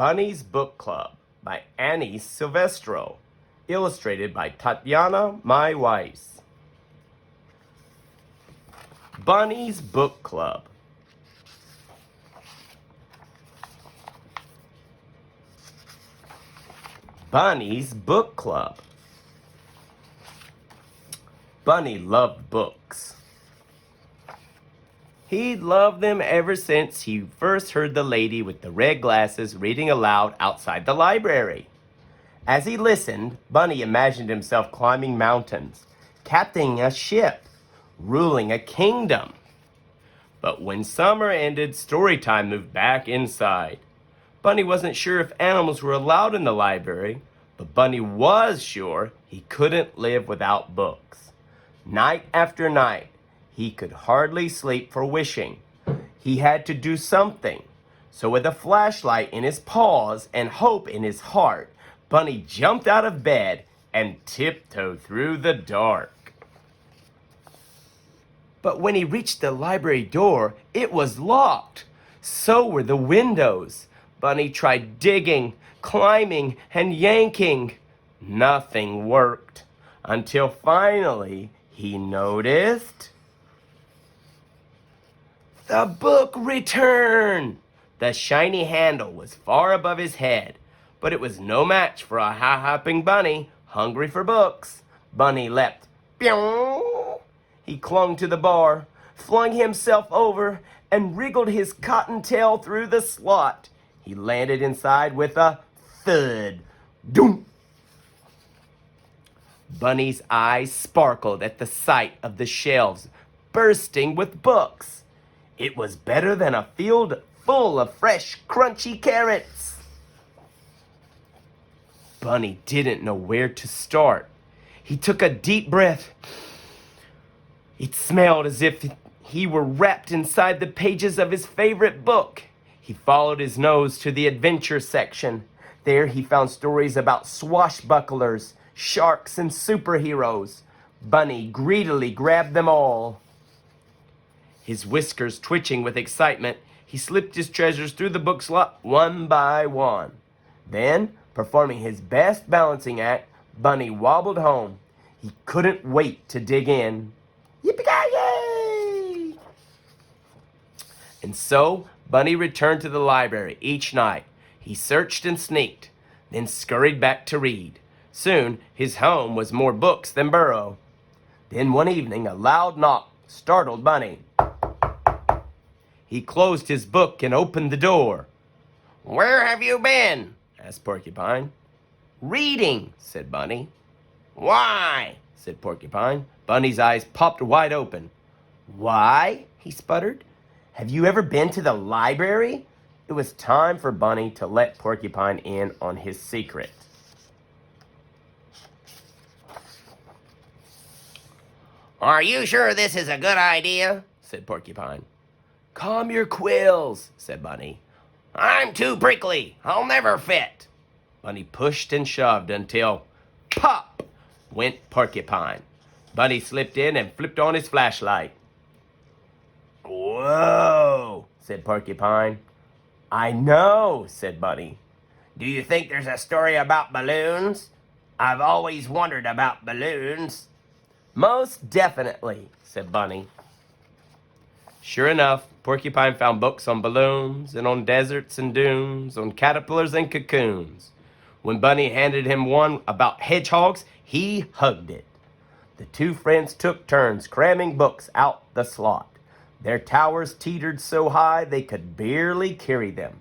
Bunny's Book Club by Annie Silvestro, illustrated by Tatiana My Weiss. Bunny's Book Club. Bunny's Book Club. Bunny loved books. He'd loved them ever since he first heard the lady with the red glasses reading aloud outside the library. As he listened, Bunny imagined himself climbing mountains, captaining a ship, ruling a kingdom. But when summer ended, story time moved back inside. Bunny wasn't sure if animals were allowed in the library, but Bunny was sure he couldn't live without books. Night after night, he could hardly sleep for wishing. He had to do something. So with a flashlight in his paws and hope in his heart, Bunny jumped out of bed and tiptoed through the dark. But when he reached the library door, it was locked. So were the windows. Bunny tried digging, climbing, and yanking. Nothing worked. Until finally, he noticed the book return. The shiny handle was far above his head, but it was no match for a high-hopping bunny hungry for books. Bunny leapt. Pew! He clung to the bar, flung himself over, and wriggled his cotton tail through the slot. He landed inside with a thud. Doom! Bunny's eyes sparkled at the sight of the shelves bursting with books. It was better than a field full of fresh, crunchy carrots. Bunny didn't know where to start. He took a deep breath. It smelled as if he were wrapped inside the pages of his favorite book. He followed his nose to the adventure section. There he found stories about swashbucklers, sharks, and superheroes. Bunny greedily grabbed them all. His whiskers twitching with excitement, he slipped his treasures through the book slot one by one. Then, performing his best balancing act, Bunny wobbled home. He couldn't wait to dig in. Yippee-ki-yay! And so, Bunny returned to the library each night. He searched and sneaked, then scurried back to read. Soon, his home was more books than burrow. Then one evening, a loud knock startled Bunny. He closed his book and opened the door. "Where have you been?" asked Porcupine. "Reading," said Bunny. "Why?" said Porcupine. Bunny's eyes popped wide open. "Why?" he sputtered. "Have you ever been to the library?" It was time for Bunny to let Porcupine in on his secret. "Are you sure this is a good idea?" said Porcupine. "Calm your quills," said Bunny. "I'm too prickly. I'll never fit." Bunny pushed and shoved until, pop, went Porcupine. Bunny slipped in and flipped on his flashlight. "Whoa," said Porcupine. "I know," said Bunny. "Do you think there's a story about balloons? I've always wondered about balloons." "Most definitely," said Bunny. Sure enough, Porcupine found books on balloons and on deserts and dunes, on caterpillars and cocoons. When Bunny handed him one about hedgehogs, he hugged it. The two friends took turns cramming books out the slot. Their towers teetered so high they could barely carry them.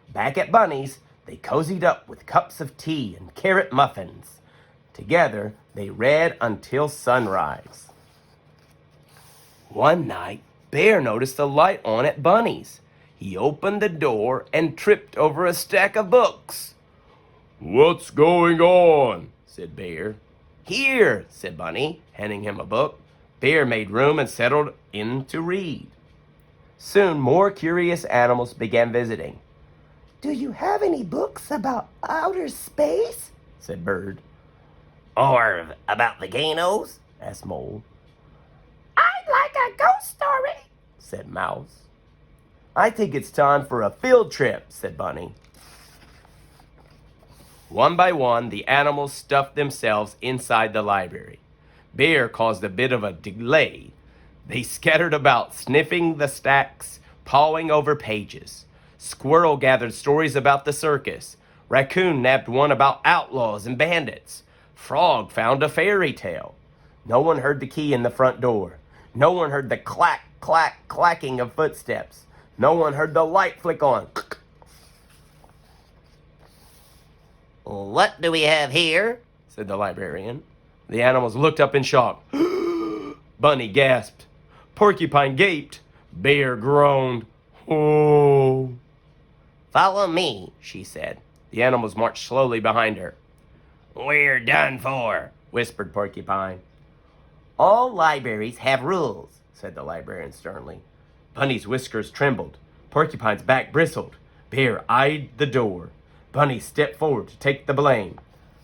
Back at Bunny's, they cozied up with cups of tea and carrot muffins. Together, they read until sunrise. One night, Bear noticed a light on at Bunny's. He opened the door and tripped over a stack of books. "What's going on?" said Bear. "Here," said Bunny, handing him a book. Bear made room and settled in to read. Soon more curious animals began visiting. "Do you have any books about outer space?" said Bird. "Or about volcanoes?" asked Mole. "I'd like a ghost story," said Mouse. "I think it's time for a field trip," said Bunny. One by one, the animals stuffed themselves inside the library. Bear caused a bit of a delay. They scattered about, sniffing the stacks, pawing over pages. Squirrel gathered stories about the circus. Raccoon nabbed one about outlaws and bandits. Frog found a fairy tale. No one heard the key in the front door. No one heard the clack, clack, clacking of footsteps. No one heard the light flick on. What do we have here? Said the librarian. The animals looked up in shock. Bunny gasped. Porcupine gaped. Bear groaned. Oh. Follow me, She said. The animals marched slowly behind her. We're done for, Whispered Porcupine. All libraries have rules, Said the librarian sternly. Bunny's whiskers trembled. Porcupine's back bristled. Bear eyed the door. Bunny stepped forward to take the blame.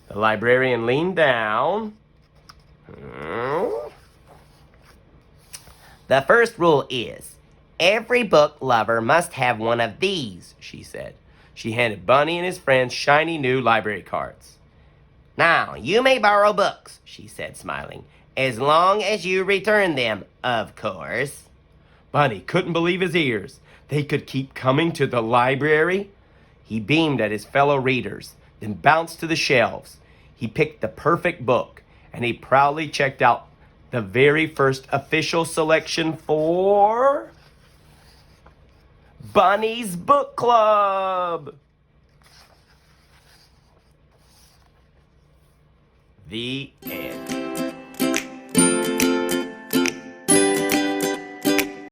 The librarian leaned down. The first rule is, every book lover must have one of these, she said. She handed Bunny and his friends shiny new library cards. Now, you may borrow books, she said, smiling, as long as you return them, of course. Bunny couldn't believe his ears. They could keep coming to the library? He beamed at his fellow readers, then bounced to the shelves. He picked the perfect book, and he proudly checked out the very first official selection for Bunny's Book Club. The end.